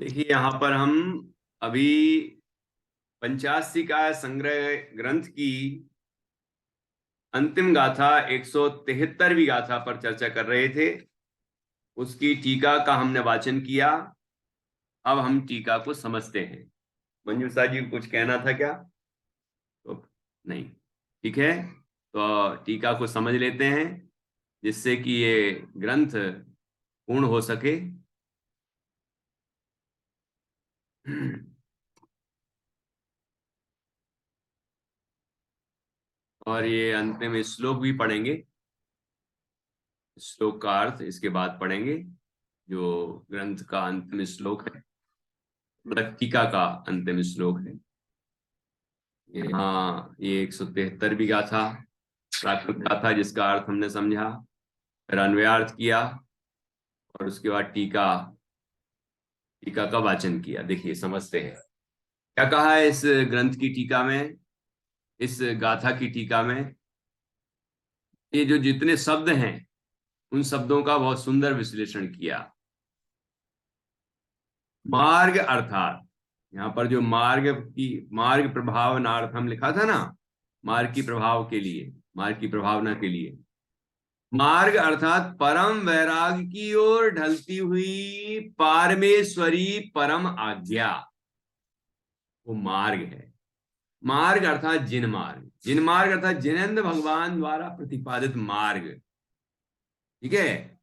देखिए यहाँ पर हम अभी पंचाशिका संग्रह ग्रंथ की अंतिम गाथा 173वीं गाथा पर चर्चा कर रहे थे। उसकी टीका का हमने वाचन किया। अब हम टीका को समझते हैं। मंजूषा जी को कुछ कहना था क्या? तो नहीं, ठीक है। तो टीका को समझ लेते हैं जिससे कि ये ग्रंथ पूर्ण हो सके। और ये अंतिम श्लोक भी पढ़ेंगे। श्लोक का अर्थ इसके बाद पढ़ेंगे। जो ग्रंथ का अंतिम श्लोक है, मतलब टीका का अंतिम श्लोक है। हाँ, ये 173वीं गाथा प्राकृत गाथा, जिसका अर्थ हमने समझा, फिर अन्वयार्थ किया और उसके बाद टीका टीका का वाचन किया। देखिए समझते हैं क्या कहा है इस ग्रंथ की टीका में, इस गाथा की टीका में। ये जो जितने शब्द हैं उन शब्दों का बहुत सुंदर विश्लेषण किया। मार्ग अर्थात यहाँ पर जो मार्ग प्रभावनार्थ हम लिखा था ना, मार्ग की प्रभाव के लिए, मार्ग की प्रभावना के लिए। मार्ग अर्थात परम वैराग की ओर ढलती हुई पारमेश्वरी परम आज्ञा, वो मार्ग है। मार्ग अर्थात जिन मार्ग, जिन मार्ग अर्थात जिनेन्द्र भगवान द्वारा प्रतिपादित मार्ग, ठीक है।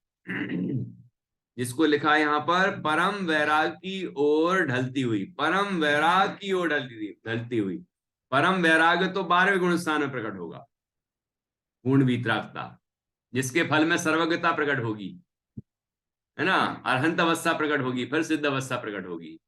जिसको लिखा है यहाँ पर परम वैराग की ओर ढलती हुई, परम वैराग की ओर ढलती हुई। परम वैराग तो 12वें गुण स्थान में प्रकट होगा, पूर्ण वीतरागता, जिसके फल में सर्वज्ञता प्रकट होगी, है ना। अरहंत अवस्था प्रकट होगी, फिर सिद्ध अवस्था प्रकट होगी।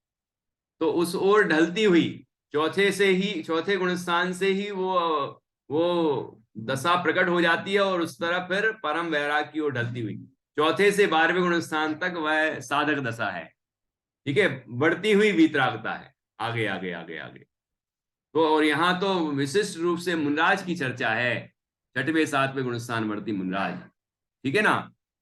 तो उस ओर ढलती हुई चौथे गुण स्थान से ही वो दशा प्रकट हो जाती है, और उस तरफ फिर परम वैराग की ओर ढलती हुई चौथे से 12वें गुण स्थान तक वह साधक दशा है, ठीक है। बढ़ती हुई वीतरागता है, आगे आगे आगे आगे। तो और यहाँ तो विशिष्ट रूप से मुनराज की चर्चा है, 6वें 7वें गुण स्थान बढ़ती मुनराज, ठीक है ना।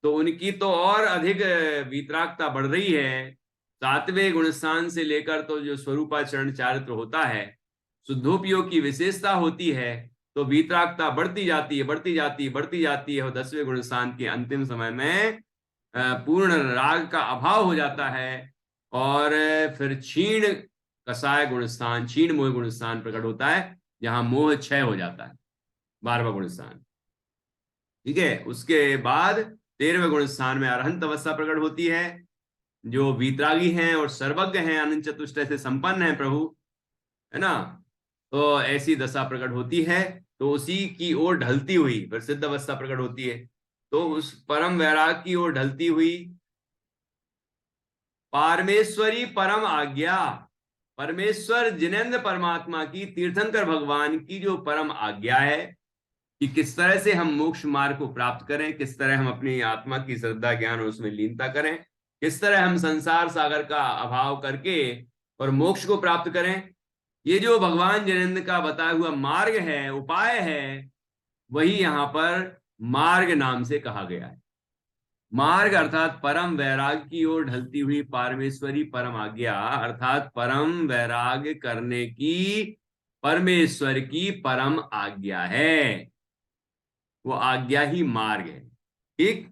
तो उनकी तो और अधिक वीतरागता बढ़ रही है। 7वें गुण स्थान से लेकर तो जो स्वरूपाचरण चारित्र होता है, शुद्धोपयोग की विशेषता होती है, तो वीतरागता बढ़ती जाती है, बढ़ती जाती है, बढ़ती जाती है, और 10वें गुण स्थान के अंतिम समय में पूर्ण राग का अभाव हो जाता है। और फिर क्षीण कसाय गुण स्थान, क्षीण मोह गुण स्थान प्रकट होता है, जहां मोह क्षय हो जाता है, 12वां गुण स्थान, ठीक है। उसके बाद 13वें गुण स्थान में अरहंत अवस्था प्रकट होती है, जो वीतरागी हैं और सर्वज्ञ हैं, अनंत चतुष्टय से संपन्न है प्रभु, है ना। तो ऐसी दशा प्रकट होती है, तो उसी की ओर ढलती हुई फिर सिद्ध अवस्था प्रकट होती है। तो उस परम वैराग की ओर ढलती हुई पारमेश्वरी परम आज्ञा, परमेश्वर जिनेन्द्र परमात्मा की, तीर्थंकर भगवान की जो परम आज्ञा है कि किस तरह से हम मोक्ष मार्ग को प्राप्त करें, किस तरह हम अपनी आत्मा की श्रद्धा ज्ञान और उसमें लीनता करें, किस तरह हम संसार सागर का अभाव करके और मोक्ष को प्राप्त करें। ये जो भगवान जिनेन्द्र का बताया हुआ मार्ग है, उपाय है, वही यहां पर मार्ग नाम से कहा गया है। मार्ग अर्थात परम वैराग की ओर ढलती हुई पारमेश्वरी परम आज्ञा, अर्थात परम वैराग करने की परमेश्वर की परम आज्ञा है, वो आज्ञा ही मार्ग है, ठीक।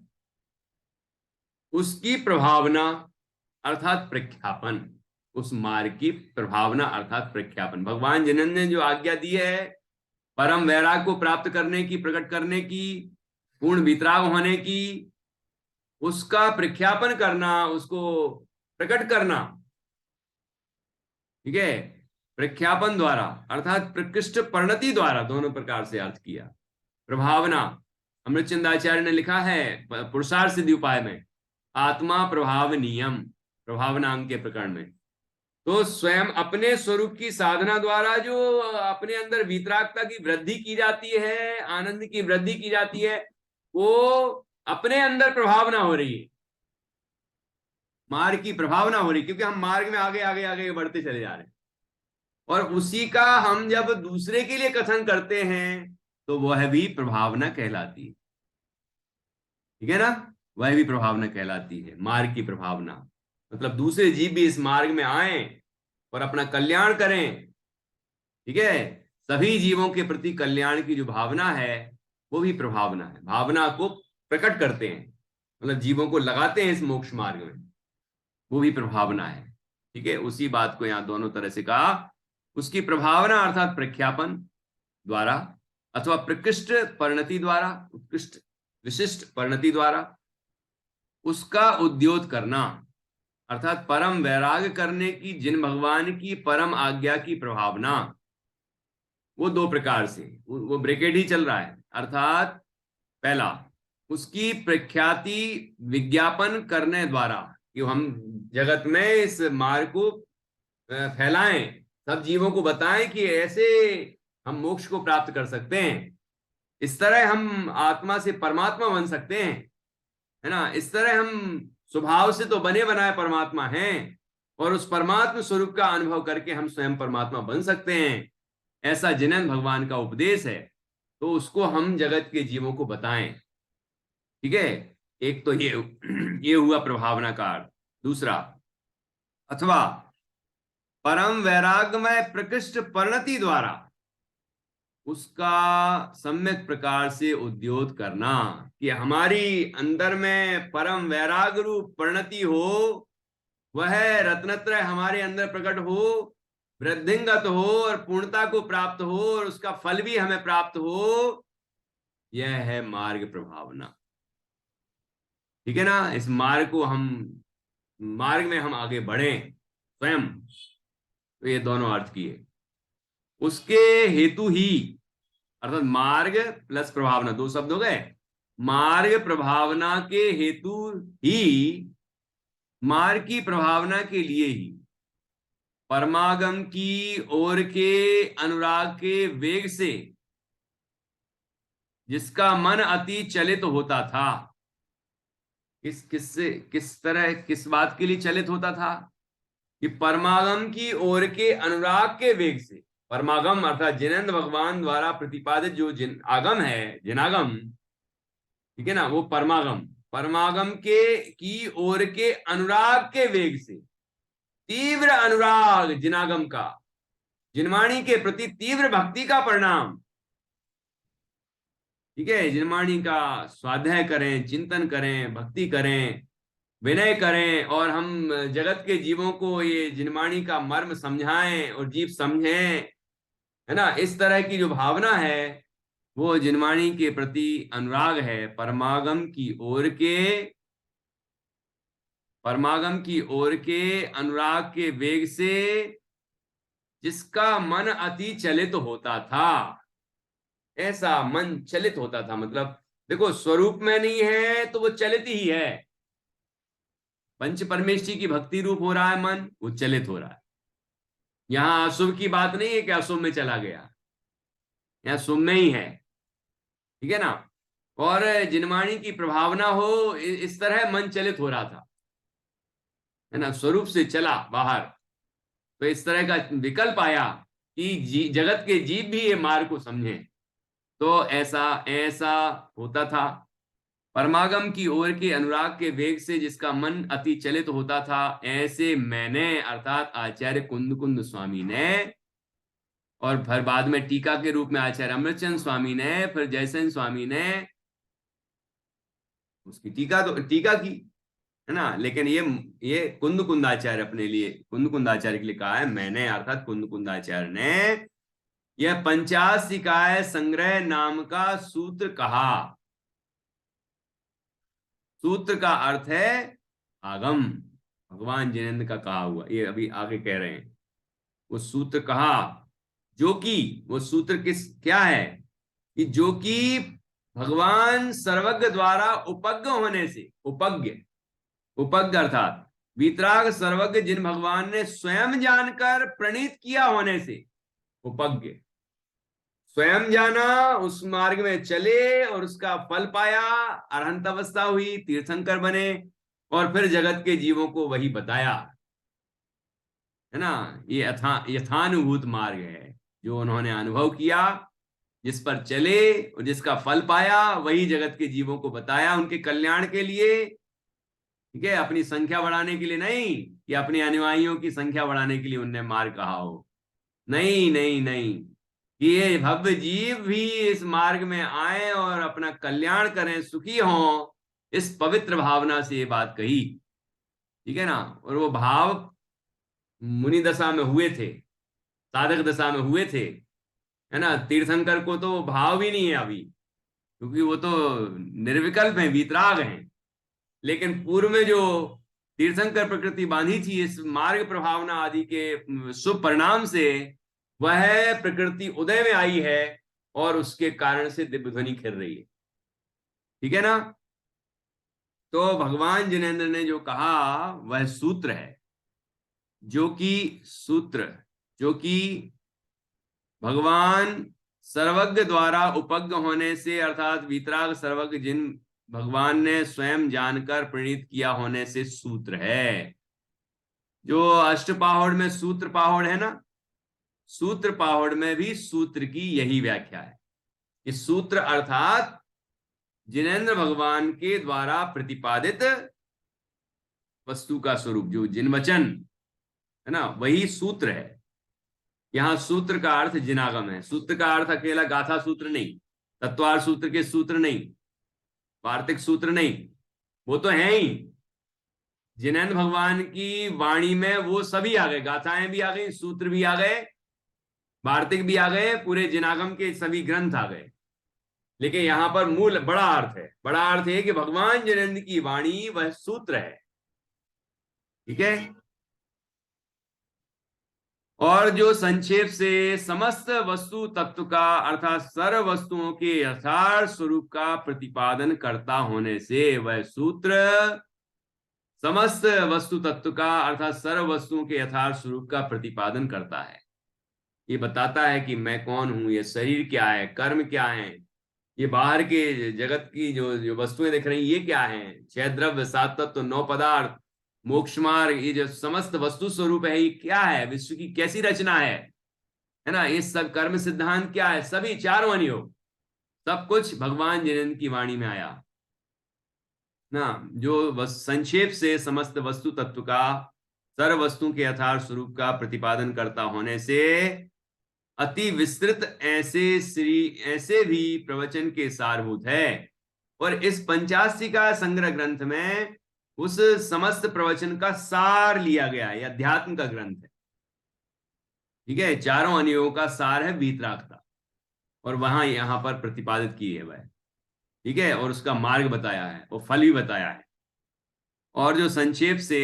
उसकी प्रभावना अर्थात प्रख्यापन, उस मार्ग की प्रभावना अर्थात प्रख्यापन, भगवान जिनेन्द्र ने जो आज्ञा दी है परम वैराग को प्राप्त करने की, प्रकट करने की, पूर्ण वितराग होने की, उसका प्रख्यापन करना, उसको प्रकट करना, ठीक है। प्रख्यापन द्वारा अर्थात प्रकृष्ट परिणति द्वारा, दोनों प्रकार से अर्थ किया। प्रभावना, अमृतचंदाचार्य ने लिखा है पुरुषार्थ सिद्धि उपाय में, आत्मा प्रभाव नियम, प्रभावनांग के प्रकरण में। तो स्वयं अपने स्वरूप की साधना द्वारा जो अपने अंदर वितरागता की वृद्धि की जाती है, आनंद की वृद्धि की जाती है, वो अपने अंदर प्रभावना हो रही है, मार्ग की प्रभावना हो रही, क्योंकि हम मार्ग में आगे आगे आगे बढ़ते चले जा रहे हैं। और उसी का हम जब दूसरे के लिए कथन करते हैं तो वह भी प्रभावना कहलाती है, ठीक है ना। वह भी प्रभावना कहलाती है, मार्ग की प्रभावना। मतलब दूसरे जीव भी इस मार्ग में आए और अपना कल्याण करें। ठीक है, सभी जीवों के प्रति कल्याण की जो भावना है वो भी प्रभावना है, भावना को प्रकट करते हैं, मतलब जीवों को लगाते हैं इस मोक्ष मार्ग में, वो भी प्रभावना है। ठीक है, उसी बात को यहां दोनों तरह से कहा। उसकी प्रभावना अर्थात प्रख्यापन द्वारा अथवा प्रकृष्ट परिणति द्वारा, उत्कृष्ट विशिष्ट परिणति द्वारा उसका उद्योत करना, अर्थात परम वैराग्य करने की जिन भगवान की परम आज्ञा की प्रभावना, वो दो प्रकार से, वो ब्रैकेट ही चल रहा है। अर्थात पहला, उसकी प्रख्याति विज्ञापन करने द्वारा, कि हम जगत में इस मार्ग को फैलाएं, सब जीवों को बताएं कि ऐसे हम मोक्ष को प्राप्त कर सकते हैं, इस तरह हम आत्मा से परमात्मा बन सकते हैं, है ना। इस तरह हम स्वभाव से तो बने बनाए परमात्मा हैं, और उस परमात्मा स्वरूप का अनुभव करके हम स्वयं परमात्मा बन सकते हैं, ऐसा जिनन भगवान का उपदेश है, तो उसको हम जगत के जीवों को बताएं। ठीक है, एक तो ये हुआ प्रभावना का अर्थ। दूसरा, अथवा परम वैराग्यमय प्रकृष्ट परिणति द्वारा उसका सम्यक प्रकार से उद्योत करना, कि हमारी अंदर में परम वैराग्य रूप परिणति हो, वह रत्नत्रय हमारे अंदर प्रकट हो, वृद्धिंगत हो और पूर्णता को प्राप्त हो, और उसका फल भी हमें प्राप्त हो। यह है मार्ग प्रभावना। ठीक है ना, इस मार्ग को हम, मार्ग में हम आगे बढ़ें स्वयं, तो ये दोनों अर्थ किए। उसके हेतु ही, अर्थात मार्ग प्लस प्रभावना, दो शब्द हो गए। मार्ग प्रभावना के हेतु ही, मार्ग की प्रभावना के लिए ही परमागम की ओर के अनुराग के वेग से जिसका मन अति चलित होता था, किस तरह, किस बात के लिए चलित होता था, कि परमागम की ओर के अनुराग के वेग से। परमागम अर्थात जिनेंद्र भगवान द्वारा प्रतिपादित जो जिन आगम है, जिनागम, ठीक है ना, वो परमागम, परमागम के की ओर के अनुराग के वेग से, तीव्र अनुराग जिनागम का, जिनवाणी के प्रति तीव्र भक्ति का परिणाम। ठीक है, जिनवाणी का स्वाध्याय करें, चिंतन करें, भक्ति करें, विनय करें, और हम जगत के जीवों को ये जिनवाणी का मर्म समझाएं और जीव समझें, है ना। इस तरह की जो भावना है वो जिनवाणी के प्रति अनुराग है। परमागम की ओर के अनुराग के वेग से जिसका मन अति चलित होता था, ऐसा मन चलित होता था, मतलब देखो स्वरूप में नहीं है तो वो चलित ही है। पंच परमेष्ठी की भक्ति रूप हो रहा है मन, वो चलित हो रहा है। यहां अशुभ की बात नहीं है कि अशुभ में चला गया, यहाँ शुभ में ही है। ठीक है ना, और जिनवाणी की प्रभावना हो, इस तरह मन चलित हो रहा था, है ना, स्वरूप से चला बाहर। तो इस तरह का विकल्प आया कि जगत के जीव भी ये मार्ग को समझे, तो ऐसा ऐसा होता था। परमागम की ओर के अनुराग के वेग से जिसका मन अति चलित होता था, ऐसे मैंने, अर्थात आचार्य कुंद कुंद स्वामी ने, और फिर बाद में टीका के रूप में आचार्य अमृतचंद स्वामी ने, फिर जयसेन स्वामी ने उसकी टीका की, है ना। लेकिन ये कुंद कुंदाचार्य अपने लिए, कुंद कुंदाचार्य के लिए कहा है मैंने, अर्थात कुंद कुंदाचार्य ने यह 50 निकाय संग्रह नाम का सूत्र कहा। सूत्र का अर्थ है आगम, भगवान जिनेन्द्र का कहा हुआ, ये अभी आगे कह रहे हैं। वो सूत्र कहा, जो कि वो सूत्र क्या है, कि जो कि भगवान सर्वज्ञ द्वारा उपज्ञ होने से, उपज्ञ अर्थात वीतराग सर्वज्ञ, जिन भगवान ने स्वयं जानकर प्रणीत किया होने से, उपज्ञ, स्वयं जाना, उस मार्ग में चले और उसका फल पाया, अरहंत अवस्था हुई, तीर्थंकर बने, और फिर जगत के जीवों को वही बताया, है ना। ये यथानुभूत मार्ग है, जो उन्होंने अनुभव किया, जिस पर चले और जिसका फल पाया, वही जगत के जीवों को बताया उनके कल्याण के लिए। ठीक है, अपनी संख्या बढ़ाने के लिए नहीं, कि अपने अनुयायियों की संख्या बढ़ाने के लिए उनने मार्ग कहा हो, नहीं नहीं नहीं, कि ये भव्य जीव भी इस मार्ग में आए और अपना कल्याण करें, सुखी हों, इस पवित्र भावना से ये बात कही। ठीक है ना। और वो भाव मुनि दशा में हुए थे, साधक दशा में हुए थे, है ना। तीर्थंकर को तो भाव भी नहीं है अभी, क्योंकि वो तो निर्विकल्प हैं, वीतराग हैं। लेकिन पूर्व में जो तीर्थंकर प्रकृति बांधी थी इस मार्ग प्रभावना आदि के शुभ परिणाम से, वह प्रकृति उदय में आई है और उसके कारण से दिव्य ध्वनि खिल रही है। ठीक है ना। तो भगवान जिनेंद्र ने जो कहा वह सूत्र है, जो कि सूत्र, जो कि भगवान सर्वज्ञ द्वारा उपज्ञ होने से, अर्थात वीतराग सर्वज्ञ जिन भगवान ने स्वयं जानकर प्रणीत किया होने से सूत्र है। जो अष्टपाहुड़ में सूत्र पाहुड़ है ना, सूत्र पाहुड़ में भी सूत्र की यही व्याख्या है। इस सूत्र अर्थात जिनेंद्र भगवान के द्वारा प्रतिपादित वस्तु का स्वरूप, जो जिनवचन है ना, वही सूत्र है। यहां सूत्र का अर्थ जिनागम है। सूत्र का अर्थ अकेला गाथा सूत्र नहीं, तत्वार सूत्र के सूत्र नहीं, वार्तिक सूत्र नहीं, वो तो है ही। जिनेंद्र भगवान की वाणी में वो सभी आ गए, गाथाएं भी आ गई, सूत्र भी आ गए, वार्तिक भी आ गए, पूरे जिनागम के सभी ग्रंथ आ गए। लेकिन यहां पर मूल बड़ा अर्थ है, बड़ा अर्थ है कि भगवान जिनेंद्र की वाणी वह सूत्र है। ठीक है। और जो संक्षेप से समस्त वस्तु तत्व का अर्थात सर्व वस्तुओं के यथार्थ स्वरूप का प्रतिपादन करता होने से वह सूत्र समस्त वस्तु तत्व का अर्थात सर्व वस्तुओं के यथार्थ स्वरूप का प्रतिपादन करता है। ये बताता है कि मैं कौन हूं, ये शरीर क्या है, कर्म क्या है, ये बाहर के जगत की जो जो वस्तुएं दिख रही ये क्या है, छह द्रव्य, सात तत्व, नौ पदार्थ, मोक्ष मार्ग, ये जो समस्त वस्तु स्वरूप है ये क्या है, विश्व की कैसी रचना है ना, ये सब कर्म सिद्धांत क्या है, सभी चारों अनियोग सब कुछ भगवान जिनेंद्र की वाणी में आया ना। जो संक्षेप से समस्त वस्तु तत्व का सर्व वस्तु के यथार्थ स्वरूप का प्रतिपादन करता होने से अति विस्तृत ऐसे भी प्रवचन के सारभूत है। और इस पंचाशी का संग्रह ग्रंथ में उस समस्त प्रवचन का सार लिया गया है, अध्यात्म का ग्रंथ है। ठीक है, चारों अनियों का सार है वीतरागता, और वहां यहां पर प्रतिपादित की है वह। ठीक है, और उसका मार्ग बताया है और फल भी बताया है। और जो संक्षेप से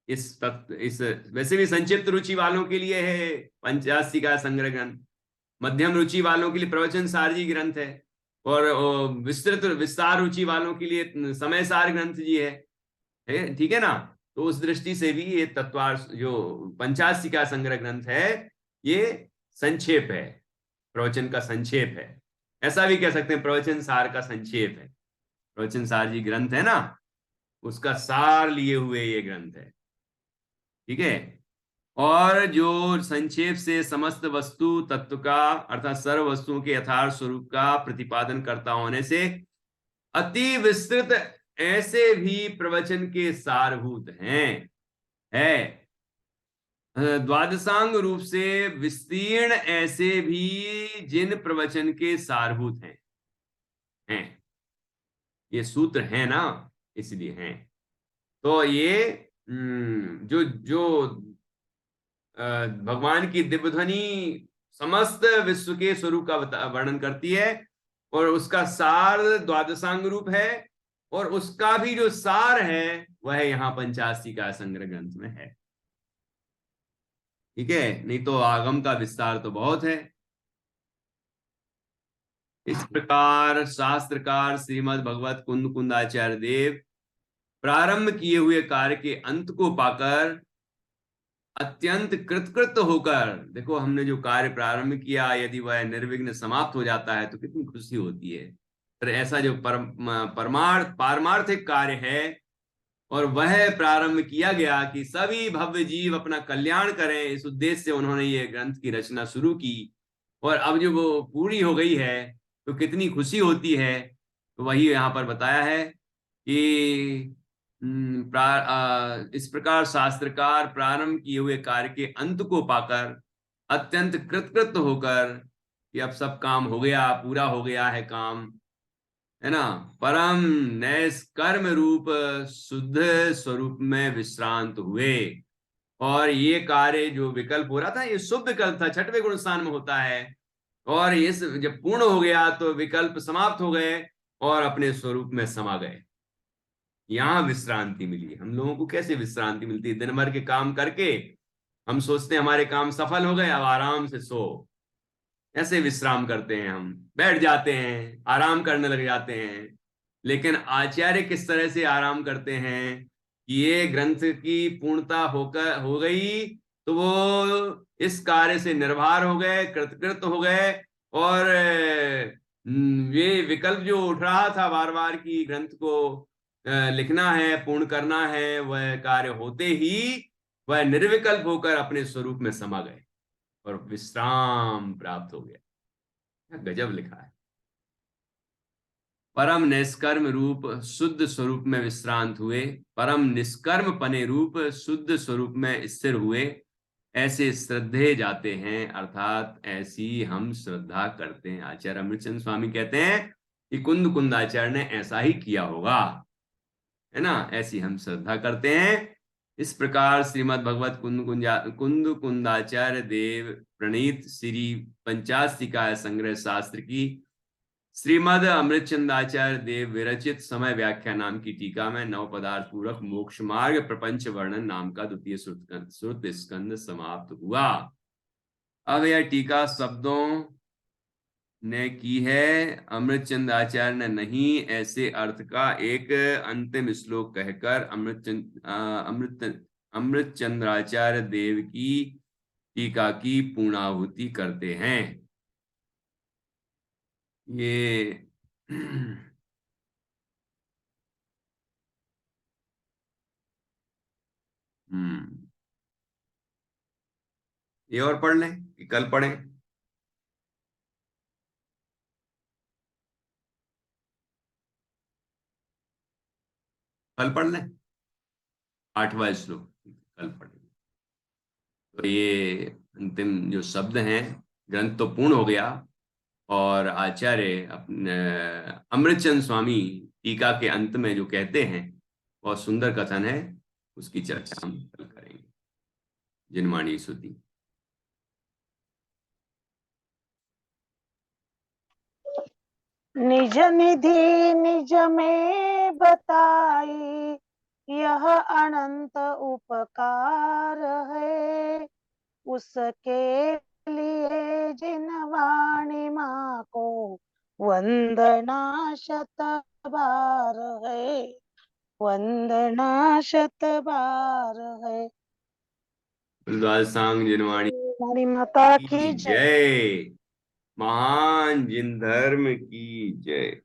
इस वैसे भी संक्षिप्त रुचि वालों के लिए है पंचाशी का संग्रह ग्रंथ, मध्यम रुचि वालों के लिए प्रवचन सारजी ग्रंथ है, और विस्तृत विस्तार रुचि वालों के लिए समय सार ग्रंथ जी है। ठीक है ना। तो उस दृष्टि से भी ये तत्वार जो पंचाशी का संग्रह ग्रंथ है ये संक्षेप है, प्रवचन का संक्षेप है। ऐसा भी कह सकते हैं प्रवचन सार का संक्षेप है। प्रवचन सार जी ग्रंथ है ना, उसका सार लिए हुए ये ग्रंथ है। ठीक है। और जो संक्षेप से समस्त वस्तु तत्व का अर्थात सर्व वस्तुओं के यथार्थ स्वरूप का प्रतिपादन करता होने से अति विस्तृत ऐसे भी प्रवचन के सारभूत हैं, है द्वादशांग रूप से विस्तीर्ण ऐसे भी जिन प्रवचन के सारभूत हैं। ये सूत्र है ना, इसलिए हैं। तो ये जो जो भगवान की दिव्य ध्वनि समस्त विश्व के स्वरूप का वर्णन करती है, और उसका सार द्वादशांग रूप है, और उसका भी जो सार है वह यहाँ पंचाशी का संग्रह ग्रंथ में है। ठीक है, नहीं तो आगम का विस्तार तो बहुत है। इस प्रकार शास्त्रकार श्रीमद् भगवत कुंद कुंदाचार्य देव प्रारंभ किए हुए कार्य के अंत को पाकर अत्यंत कृतकृत होकर, देखो हमने जो कार्य प्रारंभ किया यदि वह निर्विघ्न समाप्त हो जाता है तो कितनी खुशी होती है। पर ऐसा जो पारमार्थिक कार्य है और वह प्रारंभ किया गया कि सभी भव्य जीव अपना कल्याण करें, इस उद्देश्य से उन्होंने ये ग्रंथ की रचना शुरू की, और अब जो वो पूरी हो गई है तो कितनी खुशी होती है। तो वही यहाँ पर बताया है कि इस प्रकार शास्त्रकार प्रारंभ किए हुए कार्य के अंत को पाकर अत्यंत कृतकृत होकर कि अब सब काम हो गया, पूरा हो गया है काम, है ना, परम नैष्कर्म रूप शुद्ध स्वरूप में विश्रांत हुए। और ये कार्य जो विकल्प हो रहा था ये शुभ विकल्प था, छठवें गुण स्थान में होता है। और इस जब पूर्ण हो गया तो विकल्प समाप्त हो गए और अपने स्वरूप में समा गए। यहां विश्रांति मिली। हम लोगों को कैसे विश्रांति मिलती है? दिन भर के काम करके हम सोचते हैं हमारे काम सफल हो गए, अब आराम से सो, ऐसे विश्राम करते हैं, हम बैठ जाते हैं, आराम करने लग जाते हैं। लेकिन आचार्य किस तरह से आराम करते हैं कि ये ग्रंथ की पूर्णता होकर हो गई तो वो इस कार्य से निर्भर हो गए, कृतकृत हो गए। और ये विकल्प जो उठ रहा था बार बार की ग्रंथ को लिखना है, पूर्ण करना है, वह कार्य होते ही वह निर्विकल्प होकर अपने स्वरूप में समा गए और विश्राम प्राप्त हो गया। गजब लिखा है। परम निष्कर्म रूप शुद्ध स्वरूप में विश्रांत हुए, परम निष्कर्म पने रूप शुद्ध स्वरूप में स्थिर हुए, ऐसे श्रद्धे जाते हैं, अर्थात ऐसी हम श्रद्धा करते हैं। आचार्य अमृतचंद स्वामी कहते हैं कि कुंद कुंदाचार्य ने ऐसा ही किया होगा, है ना, ऐसी हम श्रद्धा करते हैं। इस प्रकार श्रीमद् भगवत कुंद कुंदाचार्य देव प्रणीत श्री पंचास्तिकाय संग्रह शास्त्र की श्रीमद अमृतचंदाचार्य देव विरचित समय व्याख्या नाम की टीका में नव पदार्थ पूर्वक मोक्ष मार्ग प्रपंच वर्णन नाम का द्वितीय श्रुत स्कंद समाप्त हुआ। अब यह टीका शब्दों ने की है, अमृतचंद आचार्य ने नहीं। ऐसे अर्थ का एक अंतिम श्लोक कहकर अमृत चंद्राचार्य देव की टीका की पूर्णाहुति करते हैं। ये ये और पढ़ लें कि कल पढ़ें? कल पढ़ लें 8वां श्लोक, कल पढ़ें। तो ये अंतिम जो शब्द हैं, ग्रंथ तो पूर्ण हो गया और आचार्य अपने अमृतचंद स्वामी टीका के अंत में जो कहते हैं बहुत सुंदर कथन है, उसकी चर्चा हम कल करेंगे। जिनवाणी सुधी। निज निधि निज में बताई, यह अनंत उपकार है। उसके लिए जिन वाणी माँ को वंदना शत बार है, वंदना शत बार है। सांग जिनवाणी हमारी माता की जय। जय। महान जिन धर्म की जय।